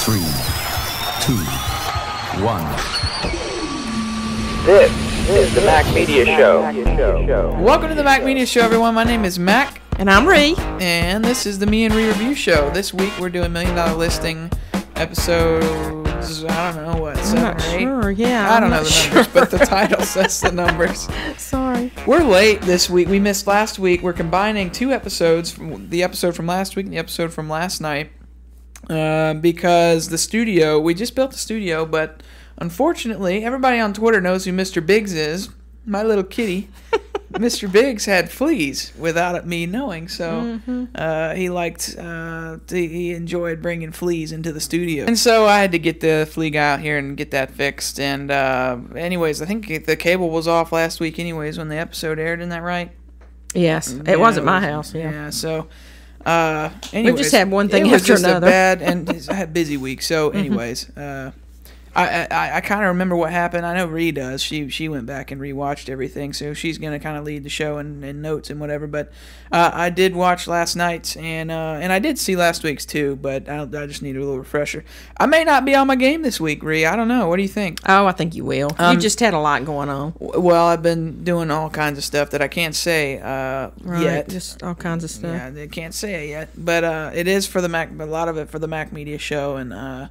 3, 2, 1. This is the Mac Media Show. Welcome to the Mac Media Show, everyone. My name is Mac. And I'm Ree. And this is the Me and Ree Review Show. This week we're doing $1 Million Listing episodes, I don't know what, 7 or 8? Sure, yeah. I don't know the numbers, but the title says the numbers. Sorry. We're late this week. We missed last week. We're combining 2 episodes, the episode from last week and the episode from last night, because the studio, we just built the studio, but unfortunately, everybody on Twitter knows who Mr. Biggs is, my little kitty. Mr. Biggs had fleas without me knowing, so he enjoyed bringing fleas into the studio. And so I had to get the flea guy out here and get that fixed. And anyways, I think the cable was off last week anyways when the episode aired, isn't that right? Yes, it was at my house, yeah. Yeah, so anyways. We've just had one thing after another. It was just a bad, and I had a busy week, so anyways, I kind of remember what happened. I know Ree does. She went back and rewatched everything, so she's going to kind of lead the show and notes and whatever. But I did watch last night's, and I did see last week's too, but I just need a little refresher. I may not be on my game this week, Ree. I don't know. What do you think? Oh, I think you will. You just had a lot going on. Well, I've been doing all kinds of stuff that I can't say yet. Just all kinds of stuff. Yeah, I can't say it yet. But it is for the Mac, a lot of it for the Mac Media Show, and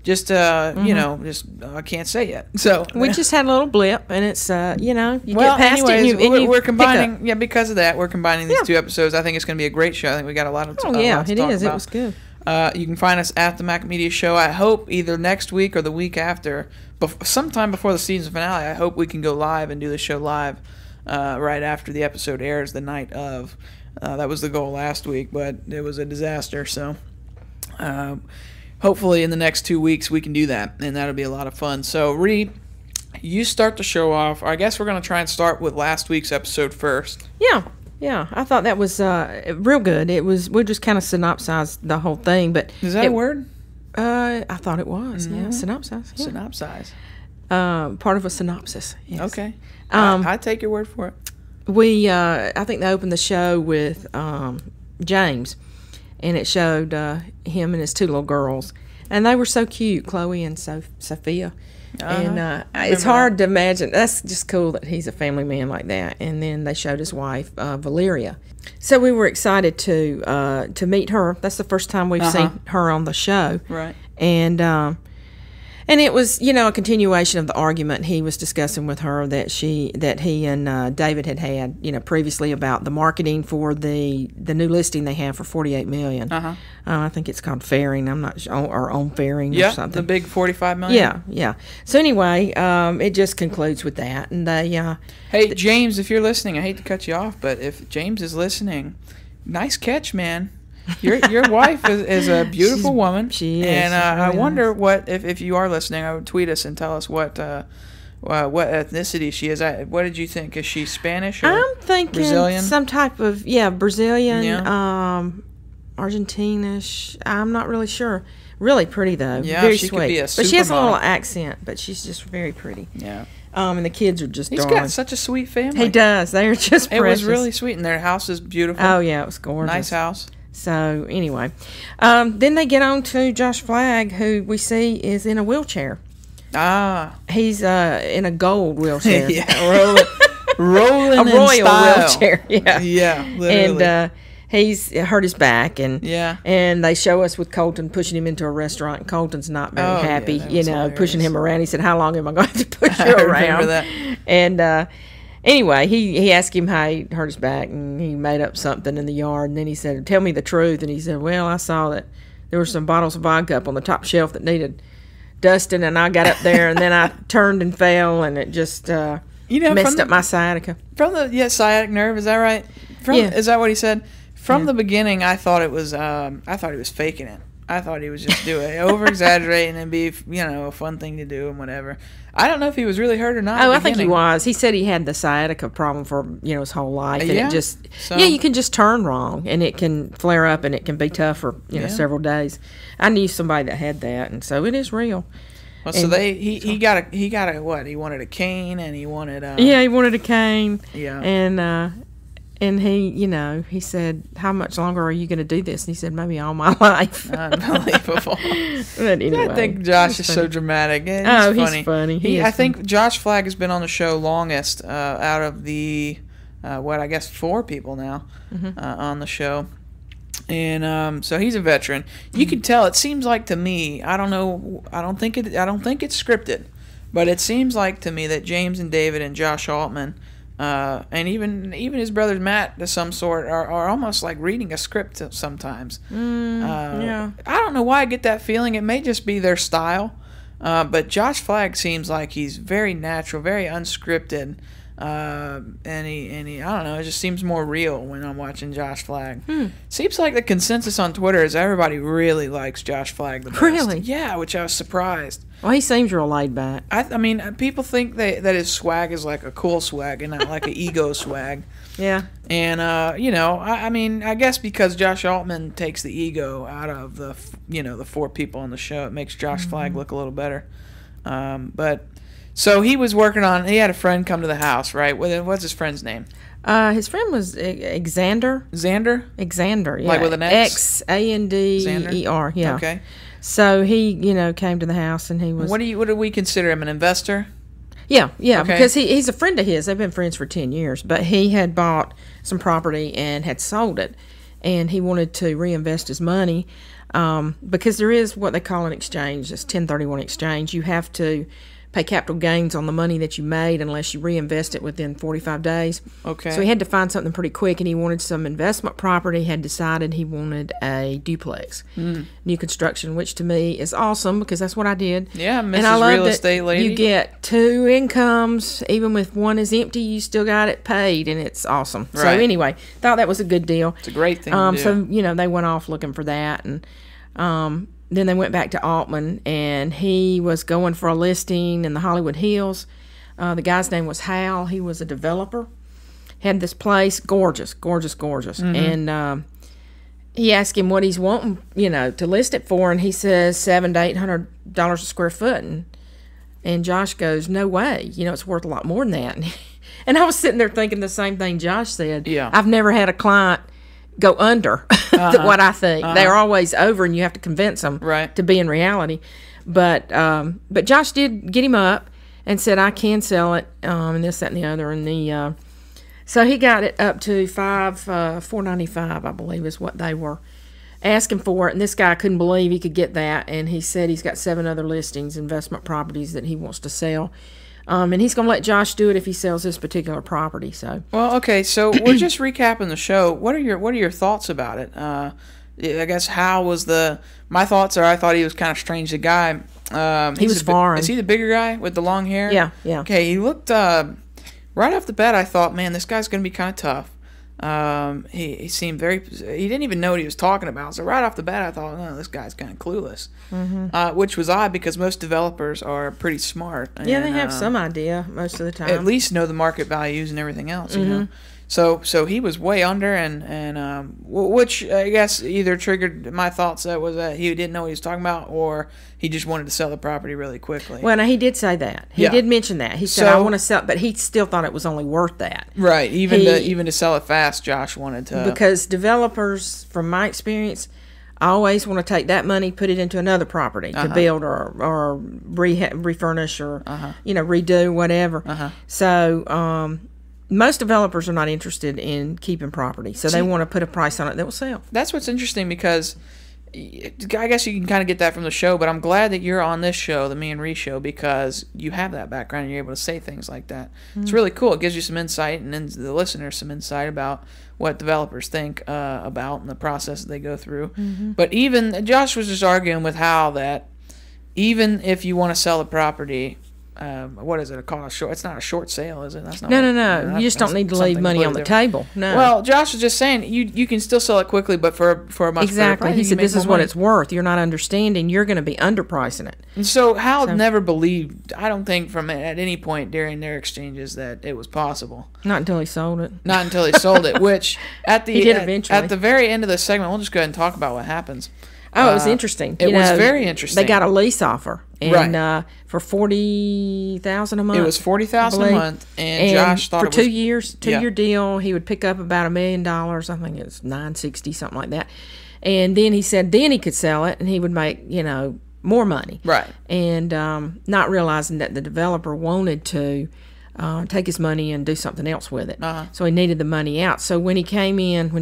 just you know, I can't say yet. So we just had a little blip, and it's you know, you well, get past anyways, it, and we're combining. Yeah, because of that, we're combining these 2 episodes. I think it's going to be a great show. I think we got a lot of. Oh yeah, it is. About. It was good. You can find us at the Mac Media Show. I hope either next week or the week after, sometime before the season finale. I hope we can go live and do the show live right after the episode airs, the night of. That was the goal last week, but it was a disaster. So. Hopefully in the next 2 weeks we can do that, and that'll be a lot of fun. So, Ree, you start the show off. I guess we're going to try and start with last week's episode first. Yeah. I thought that was real good. We just kind of synopsized the whole thing, but is that a word? I thought it was. Mm-hmm. Yeah, synopsize. Yeah. Synopsize. Part of a synopsis. Yes. Okay. I take your word for it. I think they opened the show with James. And it showed him and his 2 little girls. And they were so cute, Chloe and Sophia. And it's hard to imagine. That's just cool that he's a family man like that. And then they showed his wife, Valeria. So we were excited to meet her. That's the first time we've seen her on the show. Right. And it was, you know, a continuation of the argument he was discussing with her that he and David had, you know, previously about the marketing for the new listing they have for $48 million. I think it's called Fairing. I'm not sure, or On Fairing or something. The big $45 million. Yeah. So anyway, it just concludes with that, and they. Hey, James, if you're listening, I hate to cut you off, but if James is listening, nice catch, man. Your wife is a beautiful woman. She is. And I wonder what, if you are listening, I would tweet us and tell us what ethnicity she is. What did you think? Is she Spanish or I'm thinking Brazilian? Some type of, Brazilian, Yeah. Argentinish. I'm not really sure. Really pretty, though. Yeah, very she sweet. could be a but she has a little supermodel. accent, but she's just very pretty. Yeah. And the kids are just He's darling. got such a sweet family. He does. They are just It precious. was really sweet, and their house is beautiful. Oh, yeah, it was gorgeous. Nice house. So, anyway. Then they get on to Josh Flagg, who we see is in a wheelchair. He's in a gold wheelchair. Yeah, rolling a in royal style. wheelchair. Yeah. Yeah, literally. And he's hurt his back, and Yeah. and they show us with Colton pushing him into a restaurant. And Colton's not very happy, that you was know, hilarious. pushing him around. He said, "How long am I going to push you I around?" remember that. And anyway, he asked him how he hurt his back, and he made up something in the yard. And then he said, "Tell me the truth." And he said, "Well, I saw that there were some bottles of vodka up on the top shelf that needed dusting, and I got up there, and then I turned and fell, and it just messed up my sciatica." From the sciatic nerve, is that right? Is that what he said? From the beginning, I thought he was faking it. I thought he was just doing it, over-exaggerating and be, you know, a fun thing to do and whatever. I don't know if he was really hurt or not. Oh, I think he was. He said he had the sciatica problem for, you know, his whole life. And it just, you can just turn wrong, and it can flare up, and it can be tough for, you know, several days. I knew somebody that had that, and so it is real. Well, so he got a what? He wanted a cane, and he wanted he wanted a cane. Yeah. And he said, "How much longer are you going to do this?" And he said, "Maybe all my life." Unbelievable. But anyway, I think Josh is he's so funny. dramatic. He's funny. I think Josh Flagg has been on the show longest out of the, 4 people now on the show. And so he's a veteran. You can tell. It seems like to me. I don't know. I don't think it's scripted, but it seems like to me that James and David and Josh Altman, and even his brothers Matt, to some sort, are almost like reading a script sometimes. Yeah. I don't know why I get that feeling. It may just be their style, but Josh Flagg seems like he's very natural, very unscripted. And he I don't know, it just seems more real when I'm watching Josh Flagg. Seems like the consensus on Twitter is everybody really likes Josh Flagg the best. Really? Yeah, which I was surprised. Well, he seems real laid back. I mean, people think that his swag is like a cool swag and not like an ego swag. Yeah. And, I mean, I guess because Josh Altman takes the ego out of the 4 people on the show, it makes Josh Flagg look a little better. So he was working on, he had a friend come to the house, right? What's his friend's name? His friend was Xander. Xander? Xander, yeah. Like with an X? Xander, yeah. Okay. So he, came to the house and he was... What do we consider him, an investor? Yeah, Okay. because he's a friend of his. They've been friends for 10 years. But he had bought some property and had sold it. And he wanted to reinvest his money because there is what they call an exchange. It's 1031 exchange. You have to pay capital gains on the money that you made unless you reinvest it within 45 days. Okay. So he had to find something pretty quick, and he wanted some investment property. Had decided he wanted a duplex, new construction, which to me is awesome because that's what I did. Yeah, Mrs. And I love Real that Estate Lady. You get 2 incomes, even with one is empty, you still got it paid, and it's awesome. So Right. anyway, thought that was a good deal. It's a great thing to do. So they went off looking for that, and then they went back to Altman, and he was going for a listing in the Hollywood Hills. The guy's name was Hal. He was a developer. Had this place, gorgeous. And he asked him what he's wanting, to list it for, and he says $700 to $800 a square foot. And Josh goes, "No way. It's worth a lot more than that." And I was sitting there thinking the same thing Josh said. Yeah. I've never had a client go under what I think. They're always over, and you have to convince them Right. to be in reality. But Josh did get him up and said, "I can sell it," and this, that, and the other. And so he got it up to $495, I believe, is what they were asking for it. And this guy couldn't believe he could get that. And he said he's got 7 other listings, investment properties that he wants to sell. And he's going to let Josh do it if he sells this particular property. So, Well, okay, so we're just recapping the show. What are your thoughts about it? I guess my thoughts are I thought he was kind of strange. The guy, He was foreign. Is he the bigger guy with the long hair? Yeah. Okay, he looked right off the bat. I thought, man, this guy's going to be kind of tough. He seemed he didn't even know what he was talking about. So right off the bat, I thought, oh, this guy's kind of clueless, which was odd because most developers are pretty smart. Yeah, and, they have some idea most of the time. at least know the market values and everything else, you know. So he was way under, and which I guess either triggered my thoughts that he didn't know what he was talking about, or he just wanted to sell the property really quickly. Well, now he did say that. He Yeah. did mention that. He said, So- "I want to sell," but he still thought it was only worth that. Right, even to sell it fast, Josh wanted to. Because developers, from my experience, always want to take that money, put it into another property to build or refurnish or redo whatever. So most developers are not interested in keeping property, so they want to put a price on it that will sell. That's what's interesting because I guess you can kind of get that from the show, but I'm glad that you're on this show, the Me and Ree show, because you have that background and you're able to say things like that. It's really cool. It gives you some insight and then the listeners some insight about what developers think about and the process that they go through. But even Josh was just arguing with Hal that even if you want to sell a property, what is it called? It's not a short sale, is it? That's not. No. You just don't need to leave money on the table. No. Well, Josh was just saying you can still sell it quickly, but for a much better exactly. price. He you said make this more is what money." it's worth. You're not understanding. You're going to be underpricing it. And so Hal never believed. I don't think at any point during their exchanges that it was possible. Not until he sold it. Not until he sold it. Which at the He did eventually. at the very end of the segment, we'll just go ahead and talk about what happens. Oh, it was interesting. It was very interesting. They got a lease offer, and Right. For $40,000 a month. It was $40,000 a month, and Josh thought for it was 2 years, Yeah. year deal, he would pick up about $1 million. I think it was $960, something like that. And then he said, then he could sell it, and he would make more money. Right. And not realizing that the developer wanted to take his money and do something else with it. So he needed the money out. So when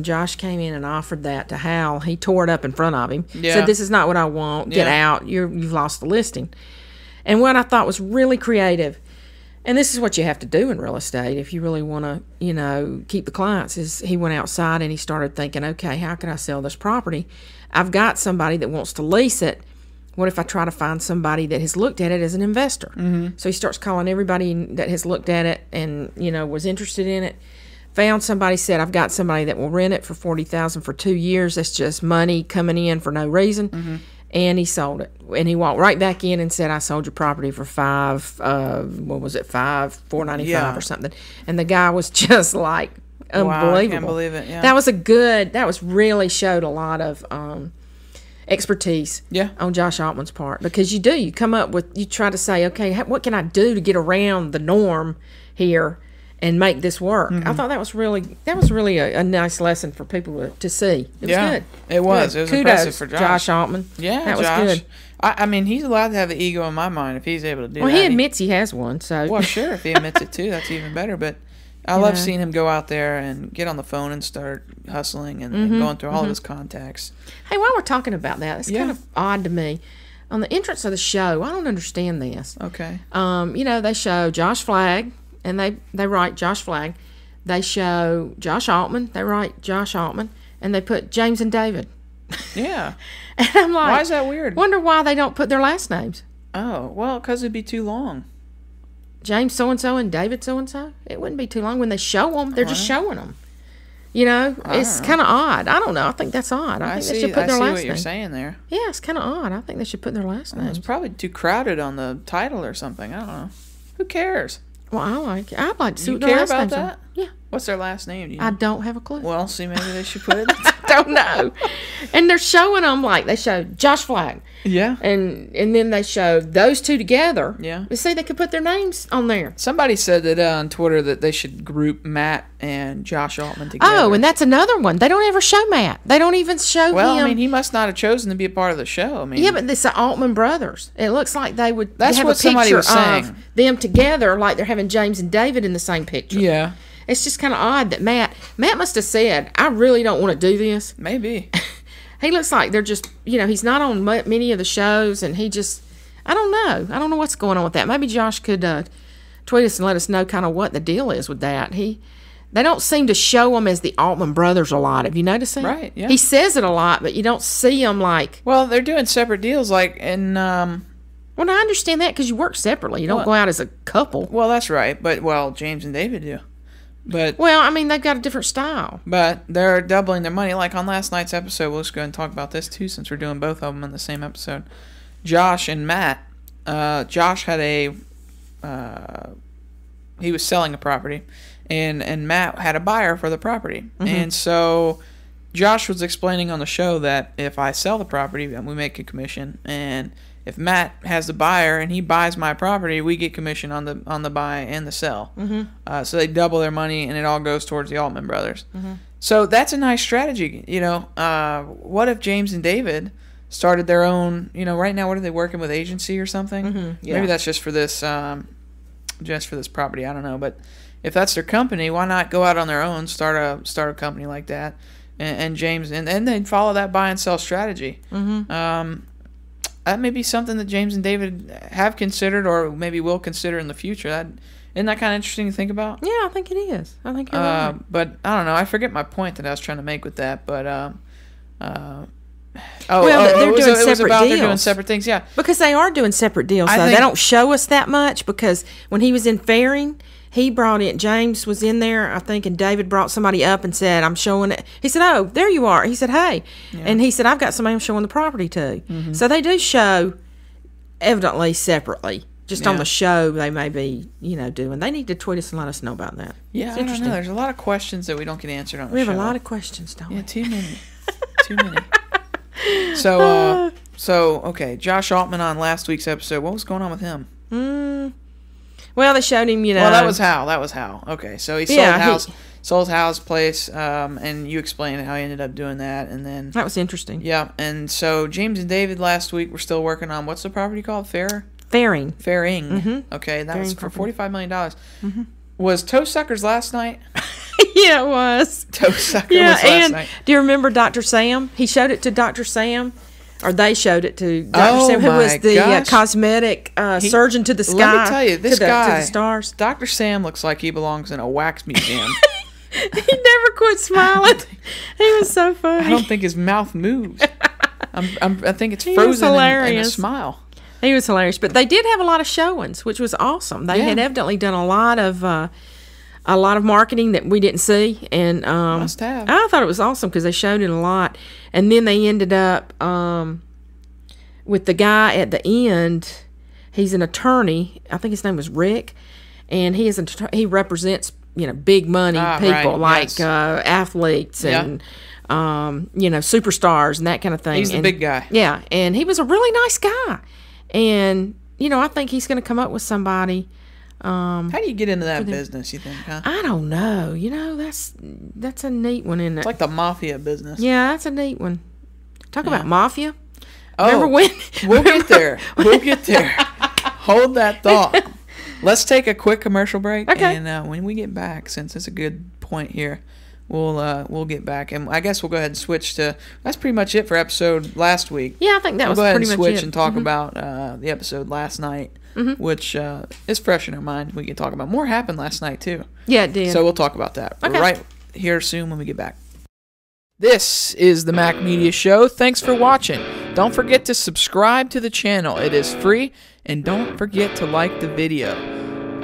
Josh came in and offered that to Hal, he tore it up in front of him. Yeah. Said, "This is not what I want. Get Yeah. out. You've lost the listing." And what I thought was really creative, and this is what you have to do in real estate if you really want to, keep the clients, is he went outside and he started thinking, okay, how can I sell this property? I've got somebody that wants to lease it. What if I try to find somebody that has looked at it as an investor? Mm-hmm. So he starts calling everybody that has looked at it and, was interested in it. Found somebody, said, I've got somebody that will rent it for $40,000 for 2 years. That's just money coming in for no reason. Mm-hmm. And he sold it. And he walked right back in and said, I sold your property for $495 or something. And the guy was just like, unbelievable. Wow, I can't believe it. Yeah. That was really showed a lot of expertise Yeah. on Josh Altman's part, because you try to say, okay, what can I do to get around the norm here and make this work? I thought that was really a nice lesson for people to see. It was good. It was. Good. It was Kudos, impressive for Josh Altman. Yeah, that was Josh. good. I mean, he's allowed to have the ego in my mind if he's able to do that. Well, he admits he has one, so. Well, sure, if he admits it too, that's even better. But I love seeing him go out there and get on the phone and start hustling and going through all of his contacts. Hey, while we're talking about that, it's kind of odd to me. On the entrance of the show, I don't understand this. Okay. They show Josh Flagg, and they write Josh Flagg. They show Josh Altman, they write Josh Altman, and they put James and David. Yeah. And I'm like, Why is that weird? Wonder why they don't put their last names. Oh, well, because it'd be too long. James so-and-so and David so-and-so. It wouldn't be too long. When they show them, they're just showing them. It's kind of odd. I don't know. I think that's odd. I think they should put their last name. I see what you're saying there. Yeah, it's kind of odd. I think they should put their last name. It's probably too crowded on the title or something. I don't know. Who cares? Well, I'd like to see You what their care last about names that? are. Yeah. What's their last name? Do you know? I don't have a clue. Well, see, maybe they should put it. Don't know. And they're showing them, like, they show Josh Flagg. Yeah. And then they show those two together. Yeah. You see, they could put their names on there. Somebody said that on Twitter that they should group Matt and Josh Altman together. Oh, and that's another one. They don't ever show Matt. They don't even show him. Well, I mean, he must not have chosen to be a part of the show. I mean, yeah, but it's the Altman brothers. It looks like they would That's have what a somebody picture was saying. of them together, like they're having James and David in the same picture. Yeah, It's just kind of odd that Matt must have said, I really don't want to do this. maybe. He looks like they're just, he's not on many of the shows, and he just, I don't know. I don't know what's going on with that. Maybe Josh could tweet us and let us know kind of what the deal is with that. They don't seem to show them as the Altman brothers a lot. Have you noticed that? Right, yeah. He says it a lot, but you don't see them like. Well, they're doing separate deals, like in. Well, I understand that because you work separately. You don't go out as a couple. Well, that's right, but James and David do. But Well, I mean, they've got a different style. But they're doubling their money. Like on last night's episode, we'll just go ahead and talk about this too, since we're doing both of them in the same episode. Josh and Matt. Josh had he was selling a property, and Matt had a buyer for the property. Mm-hmm. And so Josh was explaining on the show that if I sell the property, we make a commission, and if Matt has the buyer and he buys my property, we get commission on the buy and the sell. Mm-hmm. So they double their money, and it all goes towards the Altman brothers. Mm-hmm. So that's a nice strategy. What if James and David started their own? Right now, what are they working with, agency or something? Mm-hmm. Yeah. Maybe that's just for this property. I don't know, but if that's their company, why not go out on their own, start a company like that, and James and then follow that buy and sell strategy. Mm-hmm. That may be something that James and David have considered, or maybe will consider in the future. Isn't that kind of interesting to think about? Yeah, I think it is. I think you're right. But I don't know. I forget my point that I was trying to make with that. But they're doing separate deals. They're doing separate things. Yeah, because they are doing separate deals. So they don't show us that much, because when he was in Fairing, he brought in, James was in there, I think, and David brought somebody up and said, I'm showing it. He said, oh, there you are. He said, hey. Yeah. And he said, I've got somebody I'm showing the property to. Mm-hmm. So they do show evidently separately. Just on the show they may be, doing. They need to tweet us and let us know about that. Yeah, it's I don't know. There's a lot of questions that we don't get answered on the show. We have a lot of questions, don't we? Yeah, too many. Too many. So okay, Josh Altman on last week's episode. What was going on with him? Well, they showed him, Well, that was Hal. Okay, so he sold Hal's place, and you explained how he ended up doing that, and then that was interesting. Yeah, and so James and David last week were still working on what's the property called? Faring. Mm-hmm. Okay, that was for $45 million. Mm-hmm. Was Toe Suckers last night? Yeah, it was. Toe Sucker was last night. Do you remember Dr. Sam? He showed it to Dr. Sam. Or they showed it to Dr. Sam, who was the cosmetic surgeon to the sky. Let me tell you, this guy, to the stars. Dr. Sam looks like he belongs in a wax museum. He never quit smiling. He was so funny. I don't think his mouth moves. I think it's frozen in a smile. He was hilarious. But they did have a lot of showings, which was awesome. They had evidently done a lot of marketing that we didn't see, and must have. I thought it was awesome because they showed it a lot, and then they ended up with the guy at the end. He's an attorney. I think his name was Rick, and he represents big money people like athletes and superstars and that kind of thing. He's the big guy. Yeah, and he was a really nice guy, and I think he's going to come up with somebody. How do you get into that business, you think, huh? I don't know. That's a neat one, isn't it? It's like the mafia business. Yeah, that's a neat one. Talk about mafia. Oh, remember when? We'll get there. Hold that thought. Let's take a quick commercial break. Okay. And when we get back, since it's a good point here, we'll get back. And I guess we'll go ahead and switch to... That's pretty much it for episode last week. Yeah, I think that was pretty much it. We'll go ahead and switch and talk about the episode last night. Mm-hmm. Which is fresh in our mind. We can talk about more happened last night too. Yeah, it did. So we'll talk about that okay. right here soon when we get back. This is the Mac Media Show. Thanks for watching. Don't forget to subscribe to the channel. It is free, and don't forget to like the video.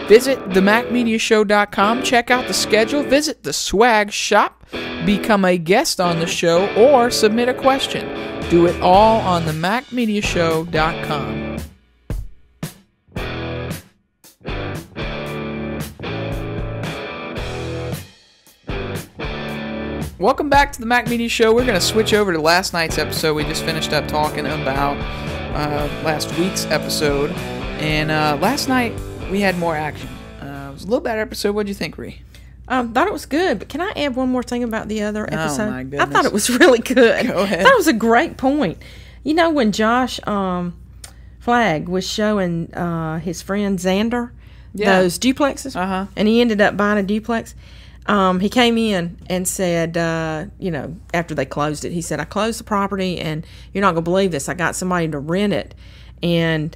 Visit themacmediashow.com. Check out the schedule. Visit the swag shop. Become a guest on the show or submit a question. Do it all on themacmediashow.com. Welcome back to the Mac Media Show. We're going to switch over to last night's episode. We just finished up talking about last week's episode. And last night, we had more action. It was a little better episode. What did you think, Ree? Thought it was good, but can I add one more thing about the other episode? Oh, my goodness. I thought it was really good. Go ahead. I thought it was a great point. When Josh Flagg was showing his friend Xander those duplexes, and he ended up buying a duplex, he came in and said, after they closed it, he said, I closed the property, and you're not going to believe this. I got somebody to rent it, and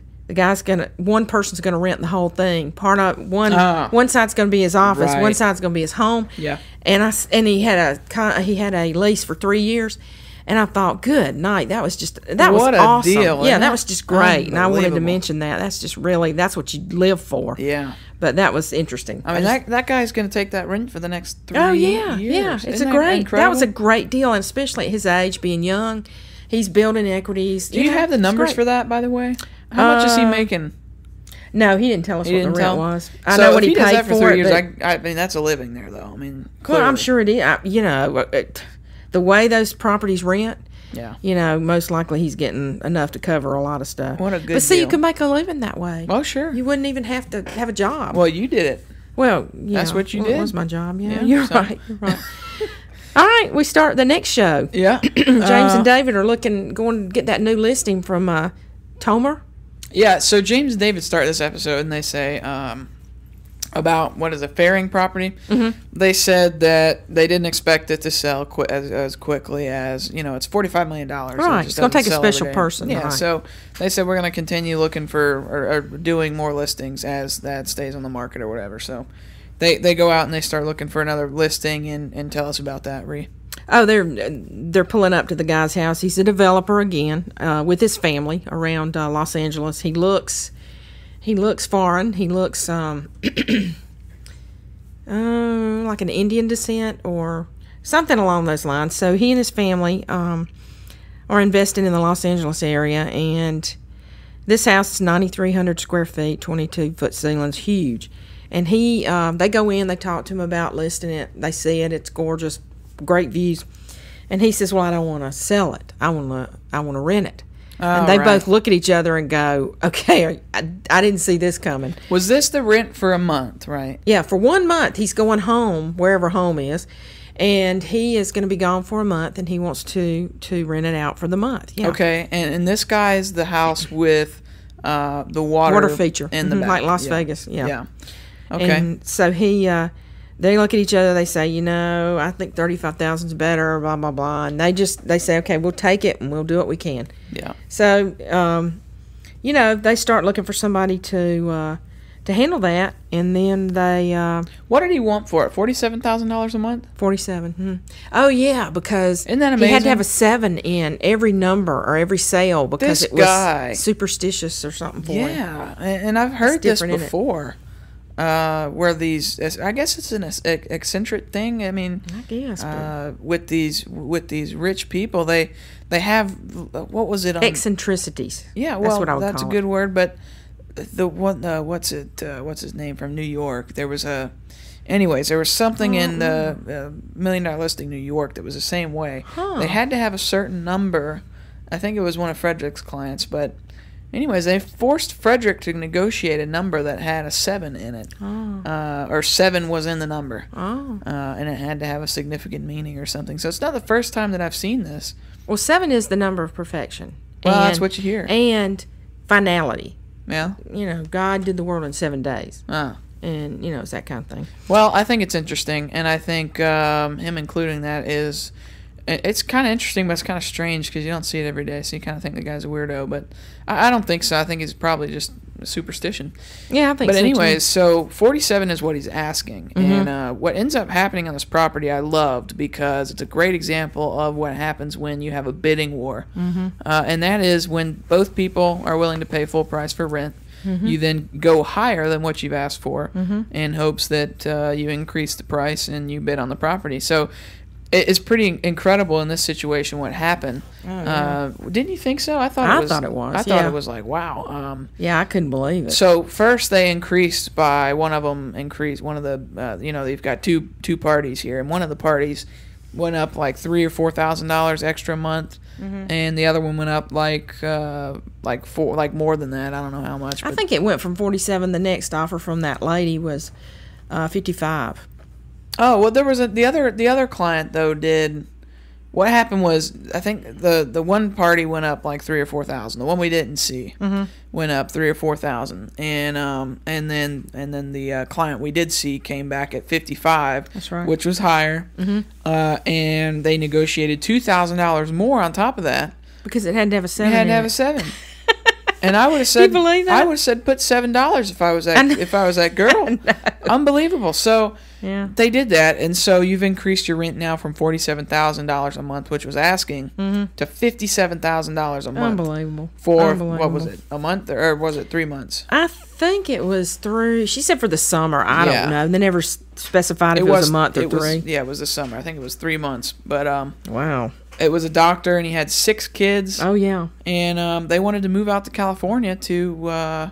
one person's going to rent the whole thing. One side's going to be his office, right. one side's going to be his home. Yeah. And he had a lease for 3 years. And I thought, good night. That was awesome. Deal, yeah, that was just great. And I wanted to mention that. That's just really, that's what you live for. Yeah. But that was interesting. I mean, that guy's going to take that rent for the next 3 years. Yeah. That was a great deal. And especially at his age, being young, he's building equities. Do you have the numbers for that, by the way? How much is he making? No, he didn't tell us what the rent was. I know what he paid for 3 years. I mean, that's a living there, though. I mean, clearly. Well, I'm sure it is. The way those properties rent, most likely he's getting enough to cover a lot of stuff. What a good But see, deal. you can make a living that way. Oh, sure. You wouldn't even have to have a job. Well, you did it. Well, that's what you did. It was my job, You're right. All right, we start the next show. Yeah. James and David are going to get that new listing from Tomer. Yeah, so James and David start this episode, and they say about, Faring property. Mm-hmm. They said that they didn't expect it to sell as quickly as, it's $45 million. Right, it's going to take a special person. Yeah, right. So they said we're going to continue looking for or doing more listings as that stays on the market or whatever. So they go out and they start looking for another listing and tell us about that, Ree. Oh, they're pulling up to the guy's house. He's a developer again, with his family around Los Angeles. He looks foreign. He looks like an Indian descent or something along those lines. So he and his family are investing in the Los Angeles area, and this house is 9,300 square feet, 22-foot ceilings, huge. And they go in, they talk to him about listing it. They see it. It's gorgeous. Great views. And he says, well, I don't want to sell it. I want to rent it. And they right. both look at each other and go, okay, I didn't see this coming. Was this the rent for a month, right? Yeah, for 1 month, he's going home, wherever home is, and he is going to be gone for a month, and he wants to rent it out for the month. Yeah. Okay, and this guy is the house with the water feature in the back. like Las Yeah. Vegas. Yeah. Yeah. Okay. And so they look at each other. They say, I think 35,000 is better. Blah blah blah. And they say, okay, we'll take it and we'll do what we can. Yeah. So, they start looking for somebody to handle that, and then they What did he want for it? $47,000 a month? 47. Oh yeah, because Isn't that he had to amazing? have a 7 in every number or every sale because This it was guy. superstitious or something for him. Yeah, and I've heard this different, isn't it? before. Where these, I guess it's an eccentric thing. I mean, I guess. But with these rich people, they have, what was it? eccentricities. Yeah, that's well, what I would that's a call good it. word. But the one, what's his name from New York? There was anyways, there was something in the $1 Million Listing New York that was the same way. Huh. They had to have a certain number. I think it was one of Frederick's clients, but anyways, they forced Frederick to negotiate a number that had a 7 in it, or 7 was in the number, and it had to have a significant meaning or something. So it's not the first time that I've seen this. Well, 7 is the number of perfection. Well, that's what you hear. And finality. Yeah. God did the world in 7 days. Ah. And, it's that kind of thing. Well, I think it's interesting, and I think him including that is, it's kind of interesting, but it's kind of strange because you don't see it every day, so you kind of think the guy's a weirdo, but I don't think so. I think he's probably just a superstition. Yeah, I think But so, anyways, too. so 47 is what he's asking, and what ends up happening on this property I loved because it's a great example of what happens when you have a bidding war, and that is when both people are willing to pay full price for rent. You then go higher than what you've asked for in hopes that you increase the price and you bid on the property. So it's pretty incredible in this situation what happened. Didn't you think so? I thought it was. I thought yeah. it was like, wow. Yeah, I couldn't believe it. So first they increased by one of the they've got two parties here, and one of the parties went up like $3,000 or $4,000 extra a month, and the other one went up like more than that. I don't know how much. I But think it went from 47. The next offer from that lady was 55. Oh well, there was the other client though did. What happened was I think the one party went up like $3,000 or $4,000. The one we didn't see went up $3,000 or $4,000, and then the client we did see came back at 55. That's right. Which was higher, and they negotiated $2,000 more on top of that. Because it had to have a 7. It had to have a 7. And I would have said, you believe that? I would have said put $7 if I was that girl. Unbelievable. So Yeah. they did that, and so you've increased your rent now from $47,000 a month, which was asking, to $57,000 a month. Unbelievable. For what was it? A month or was it 3 months? I think it was through. She said for the summer. I Yeah. don't know. They never specified if it was a month or it was- 3. Yeah, it was the summer. I think it was 3 months, but Wow. it was a doctor, and he had 6 kids. Oh yeah. And they wanted to move out to California to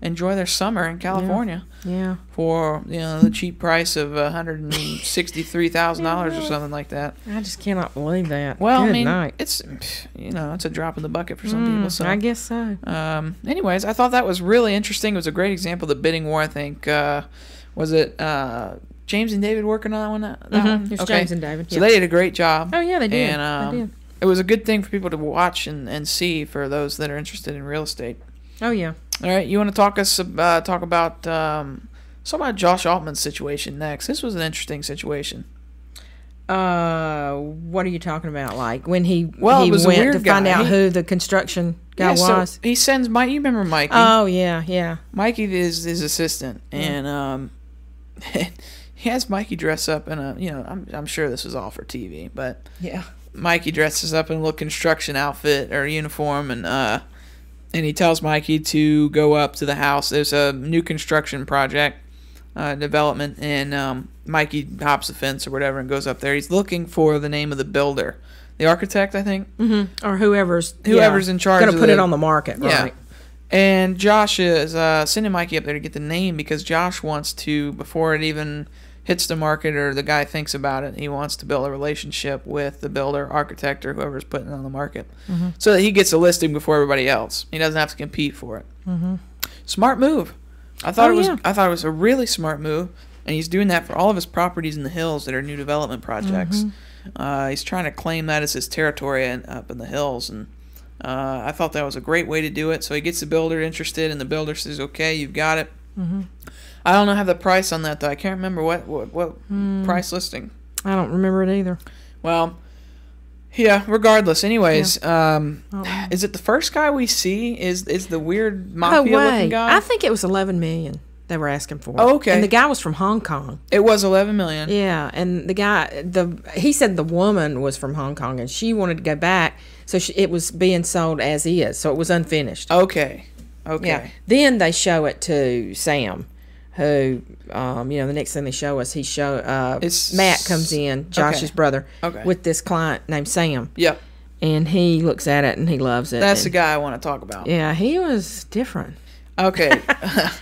enjoy their summer in California Yeah. for the cheap price of $163,000 or something like that. I just cannot believe that. Well, Good I mean, night. it's it's a drop in the bucket for some people. So I guess so. anyways, I thought that was really interesting. It was a great example of the bidding war. I think was it James and David working on that one? It's James and David. So Yeah. they did a great job. Oh yeah, they did. And they did. it was a good thing for people to watch and see for those that are interested in real estate. Oh yeah. All right, you want to talk about Josh Altman's situation next? This was an interesting situation. What are you talking about? Like when he It was a went weird to find guy. out who the construction guy So was? he sends Mike. You remember Mikey? Oh yeah, yeah. Mikey is his assistant, and he has Mikey dress up in a. I'm sure this was all for TV, but Yeah. Mikey dresses up in a little construction outfit or uniform, and he tells Mikey to go up to the house. There's a new construction project development, and Mikey hops the fence or whatever and goes up there. He's looking for the name of the builder, the architect, I think. Or whoever's In charge going to of put the- it on the market, Yeah. right? And Josh is sending Mikey up there to get the name because Josh wants to, before it even hits the market, or the guy thinks about it, he wants to build a relationship with the builder, architect, or whoever's putting it on the market, so that he gets a listing before everybody else. He doesn't have to compete for it. Smart move. I thought I thought it was a really smart move, and he's doing that for all of his properties in the hills that are new development projects. He's trying to claim that as his territory up in the hills, and I thought that was a great way to do it. So he gets the builder interested, and the builder says, "Okay, you've got it." I don't have the price on that though. I can't remember what price listing. I don't remember it either. Well, yeah. Regardless, anyways, is it the first guy we see? Is the weird mafia-looking guy? I think it was 11 million they were asking for. Oh, okay. And the guy was from Hong Kong. It was 11 million. Yeah, and the guy, he said the woman was from Hong Kong, and she wanted to go back, so it was being sold as is, so it was unfinished. Okay. Yeah. Then they show it to Sam, who, the next thing they show us, Matt comes in, Josh's brother, with this client named Sam. Yep. And he looks at it and he loves it. That's the guy I want to talk about. Yeah, he was different. Okay.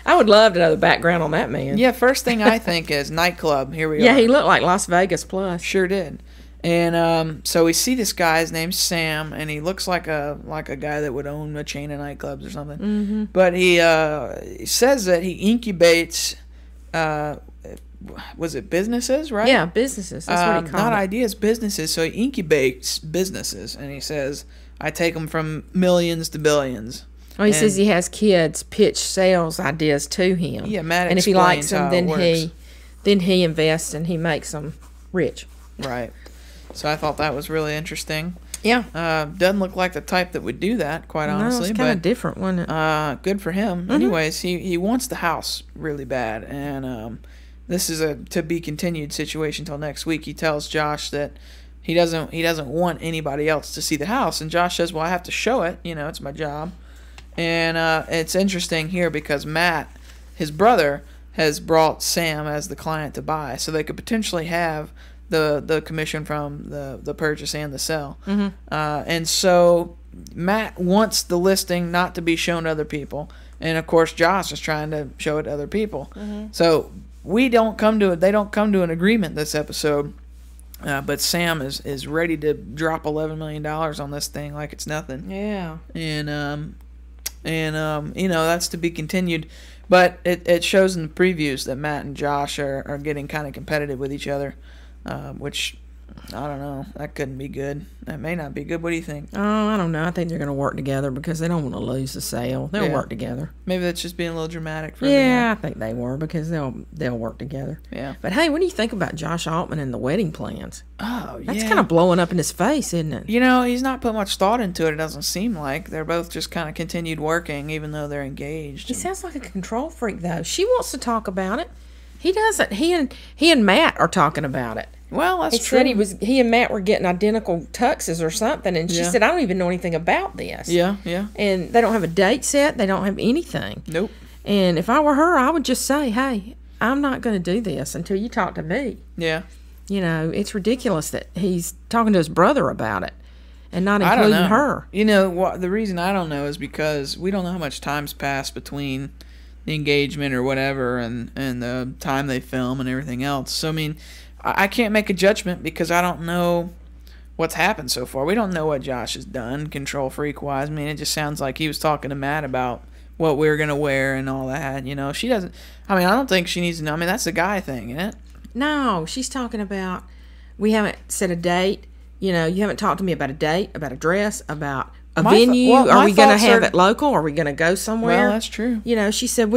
I would love to know the background on that man. Yeah, first thing I think is nightclub. Here we are. Yeah, he looked like Las Vegas Plus. Sure did. And so we see this guy. His name's Sam, and he looks like a guy that would own a chain of nightclubs or something. But he says that he incubates. Was it businesses, right? Yeah, businesses. That's what he called not it. ideas, businesses. So he incubates businesses, and he says, "I take them from millions to billions." Well, he says he has kids pitch sales ideas to him. Yeah, Matt and if he likes them, explains then he invests and he makes them rich. Right. So I thought that was really interesting. Yeah. Doesn't look like the type that would do that, quite honestly. It's kind of different, wasn't it? Good for him. Anyways, he wants the house really bad, and this is a to be continued situation till next week. He tells Josh that he doesn't want anybody else to see the house, and Josh says, "Well, I have to show it. It's my job." And it's interesting here because Matt, his brother, has brought Sam as the client to buy, so they could potentially have the commission from the purchase and the sell. And so Matt wants the listing not to be shown to other people, and of course Josh is trying to show it to other people. So they don't come to an agreement this episode. But Sam is ready to drop $11 million on this thing like it's nothing. Yeah. And that's to be continued. But it shows in the previews that Matt and Josh are getting kind of competitive with each other, which, I don't know, that couldn't be good. That may not be good. What do you think? Oh, I don't know. I think they're going to work together because they don't want to lose the sale. They'll work together. Maybe that's just being a little dramatic for I think they were because they'll work together. Yeah. But hey, what do you think about Josh Altman and the wedding plans? Oh, yeah. That's kind of blowing up in his face, isn't it? He's not put much thought into it. It doesn't seem like. They're both just kind of continued working even though they're engaged. He sounds like a control freak, though. She wants to talk about it. He doesn't. He and Matt are talking about it. Well, that's true. He said he and Matt were getting identical tuxes or something, and she said, "I don't even know anything about this." Yeah. And they don't have a date set. They don't have anything. Nope. And if I were her, I would just say, "Hey, I'm not going to do this until you talk to me." Yeah. It's ridiculous that he's talking to his brother about it and not including her. The reason I don't know is because we don't know how much time's passed between the engagement or whatever and the time they film and everything else. So, I can't make a judgment because I don't know what's happened so far. We don't know what Josh has done, control freak-wise. It just sounds like he was talking to Matt about what we were going to wear and all that. She doesn't... I don't think she needs to know. That's the guy thing, isn't it? No, she's talking about... We haven't set a date. You haven't talked to me about a date, about a dress, about a venue. Are we going to have it local? Are we going to go somewhere? Well, that's true. She said,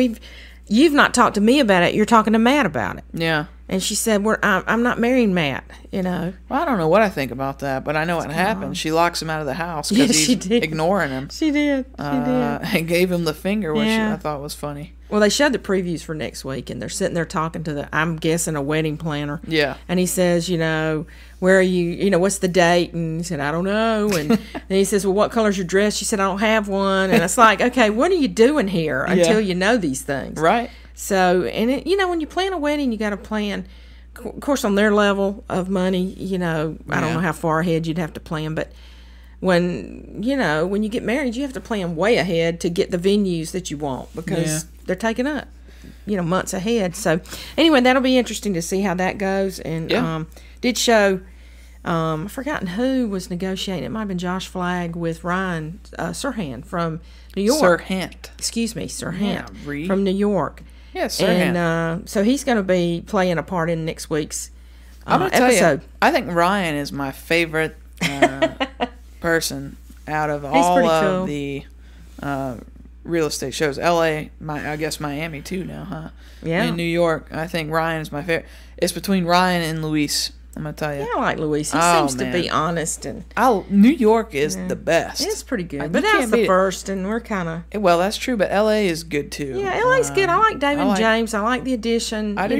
you've not talked to me about it. You're talking to Matt about it. Yeah. And she said, I'm not marrying Matt, Well, I don't know what I think about that, but I know what happened. She locks him out of the house because he's ignoring him. She did. And gave him the finger, which I thought was funny. Well, they showed the previews for next week, and they're sitting there talking to I'm guessing, a wedding planner. Yeah. And he says, where are you, what's the date? And he said, I don't know. And then he says, well, what color's your dress? She said, I don't have one. And it's like, okay, what are you doing here until you know these things? Right. So, and when you plan a wedding, you got to plan, of course, on their level of money, I don't know how far ahead you'd have to plan, but when you get married, you have to plan way ahead to get the venues that you want because they're taken up. months ahead. So anyway, that'll be interesting to see how that goes. And did show. I've forgotten who was negotiating. It might have been Josh Flagg with Ryan Serhant from New York. Excuse me, Serhant from New York. Yes, Serhant. And so he's going to be playing a part in next week's I'm gonna tell episode. you, I think Ryan is my favorite person out of all of the real estate shows. LA, I guess Miami too now, huh? Yeah. In New York, I think Ryan is my favorite. It's between Ryan and Luis. I'm gonna tell you. Yeah, I like Luis. He seems to be honest and. New York is the best. It's pretty good, but that's the first, and we're kind of. Well, that's true, but LA is good too. Yeah, LA's good. I like David James. I like the addition. I do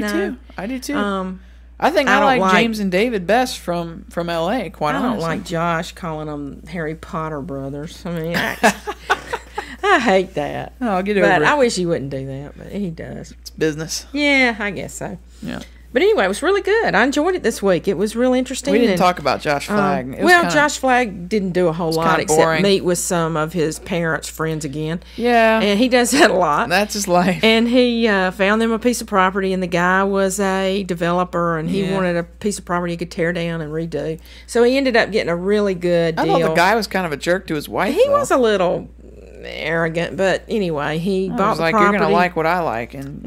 too. I think I like James and David best from LA. Quite honestly, I don't like Josh calling them Harry Potter brothers. I mean, I hate that. Oh, I'll get over it. But I wish he wouldn't do that, but he does. It's business. Yeah, I guess so. Yeah. But anyway, it was really good. I enjoyed it this week. It was real interesting. We didn't talk about Josh Flagg. Josh Flagg didn't do a whole lot except meet with some of his parents' friends again. Yeah. And he does that a lot. That's his life. And he found them a piece of property, and the guy was a developer, and he wanted a piece of property he could tear down and redo. So he ended up getting a really good deal. I thought the guy was kind of a jerk to his wife. He was a little arrogant, but anyway, he bought the property. You're gonna like what I like, and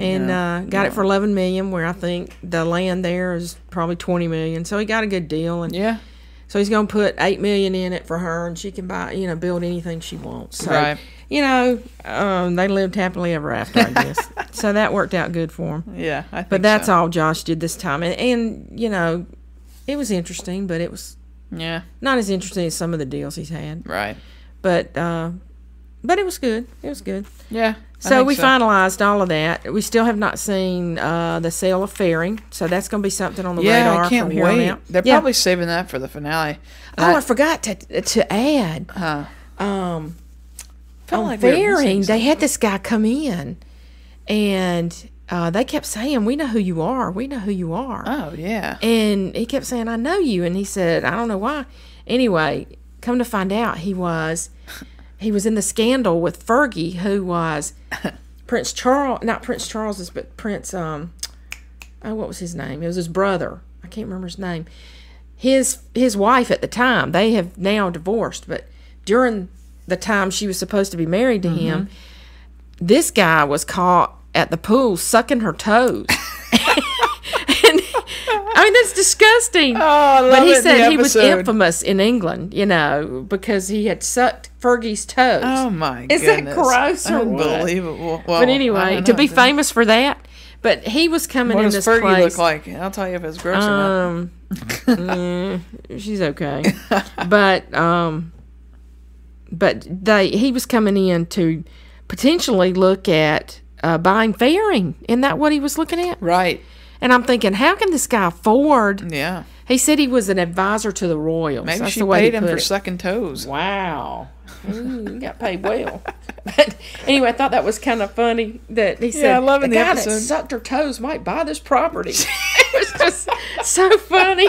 got it for $11 million. Where I think the land there is probably $20 million. So he got a good deal, and so he's gonna put $8 million in it for her, and she can buy, build anything she wants. So, they lived happily ever after, I guess. So that worked out good for him. Yeah, I think but that's all Josh did this time, and it was interesting, but it was not as interesting as some of the deals he's had. Right. But it was good. It was good. Yeah. So we finalized all of that. We still have not seen the sale of Fairing, so that's going to be something on the radar. I can't from here wait. on out. They're probably saving that for the finale. I forgot to add. On Fairing, they had this guy come in, and they kept saying, "We know who you are. We know who you are." Oh yeah. And he kept saying, "I know you," and he said, "I don't know why." Anyway, come to find out, he was in the scandal with Fergie, who was Prince Charles, not Prince Charles's, but Prince, what was his name? It was his brother. I can't remember his name. His wife at the time, they have now divorced, but during the time she was supposed to be married to him, this guy was caught at the pool sucking her toes. I mean, that's disgusting. Oh, I love but he it said he was infamous in England, because he had sucked Fergie's toes. Oh, my goodness. Is that gross or unbelievable? What? Well, but anyway, to be famous for that. But he was coming in this place. What does Fergie look like? I'll tell you if it's gross or not. She's okay. But he was coming in to potentially look at buying Fairing. Isn't that what he was looking at? Right. And I'm thinking, how can this guy afford? Yeah. He said he was an advisor to the royals. Maybe That's she the way paid he him put for it. sucking toes. Wow. You got paid well. But anyway, I thought that was kind of funny that he said, I love the the guy episode. that sucked her toes might buy this property. It was just so funny.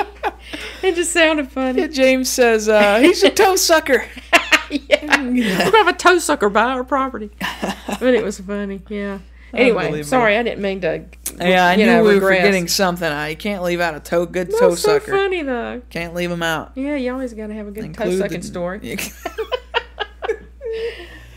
It just sounded funny. Yeah, James says, he's a toe sucker. We're going to have a toe sucker buy our property. But it was funny, yeah. Anyway, sorry, I didn't mean to. Yeah, I knew we were forgetting something. I can't leave out a good toe sucker. That's so funny, though. Can't leave them out. Yeah, you always got to have a good toe sucking story.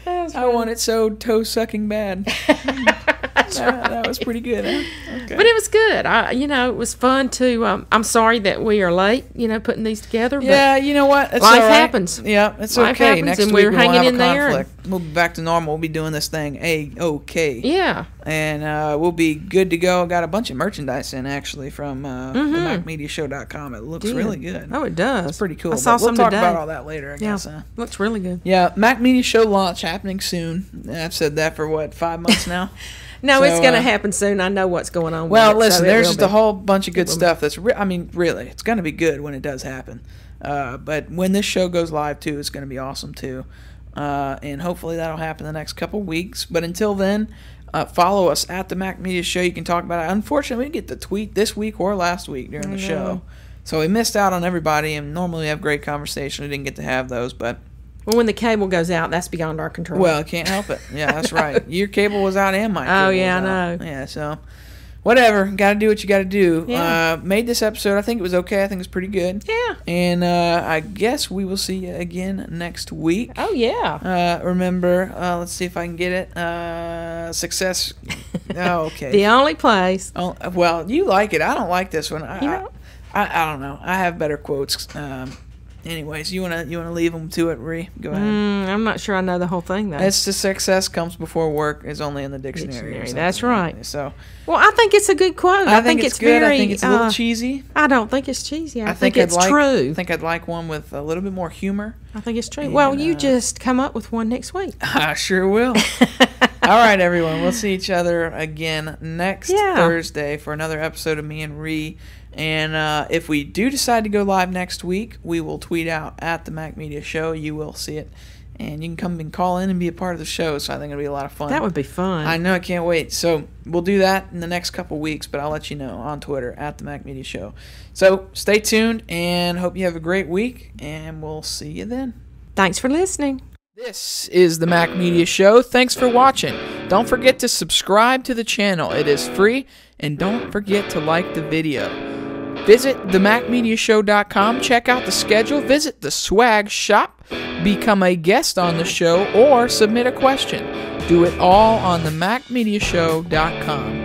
I want it so toe sucking bad. That was pretty good. Huh? Okay. But it was good. It was fun to. I'm sorry that we are late. Putting these together. But yeah, you know what? It's life all right. happens. Yeah, it's life okay. Happens, Next and week we're we'll hanging have in a there. conflict. We'll be back to normal. We'll be doing this thing okay. Yeah. And we'll be good to go. Got a bunch of merchandise in actually from the MacMediaShow.com. It looks really good. Oh, it does. It's pretty cool. I saw we'll some talk today. about all that later. I guess. Looks really good. Yeah, Mac Media Show launch happening soon. I've said that for 5 months now. No, it's going to happen soon. I know what's going on. Well, with it, listen, so there's just a whole bunch of good stuff that's, really, it's going to be good when it does happen. But when this show goes live, too, it's going to be awesome, too. And hopefully that'll happen the next couple weeks. But until then, follow us at the Mac Media Show. You can talk about it. Unfortunately, we didn't get the tweet this week or last week during the show. So we missed out on everybody, and normally we have great conversation. We didn't get to have those, but Well, when the cable goes out, that's beyond our control. Well, can't help it. Yeah, that's right. Your cable was out and my cable Oh, yeah, was I out. know. Yeah, so whatever. Got to do what you got to do. Yeah. Made this episode. I think it was okay. I think it was pretty good. Yeah. And I guess we will see you again next week. Oh, yeah. Remember, let's see if I can get it. Success. Oh, okay. The only place. Oh, well, you like it. I don't like this one. I don't know. I have better quotes. Anyways, you wanna leave them to it, Ree? Go ahead. I'm not sure I know the whole thing, though. It's the success comes before work is only in the dictionary. or something That's like right. that. So Well, I think it's a good quote. I think it's good. very, I think it's a little cheesy. I don't think it's cheesy. I think I'd it's like, true. I think I'd like one with a little bit more humor. I think it's true. And, Well, you just come up with one next week. I sure will. All right, everyone. We'll see each other again next Thursday for another episode of Me and Ree. And if we do decide to go live next week, we will tweet out at the Mac Media Show. You will see it. And you can come and call in and be a part of the show. So I think it'll be a lot of fun. That would be fun. I know. I can't wait. So we'll do that in the next couple weeks, but I'll let you know on Twitter at the Mac Media Show. So stay tuned and hope you have a great week. And we'll see you then. Thanks for listening. This is the Mac Media Show. Thanks for watching. Don't forget to subscribe to the channel. It is free. And don't forget to like the video. Visit themacmediashow.com. Check out the schedule. Visit the swag shop. Become a guest on the show or submit a question. Do it all on themacmediashow.com.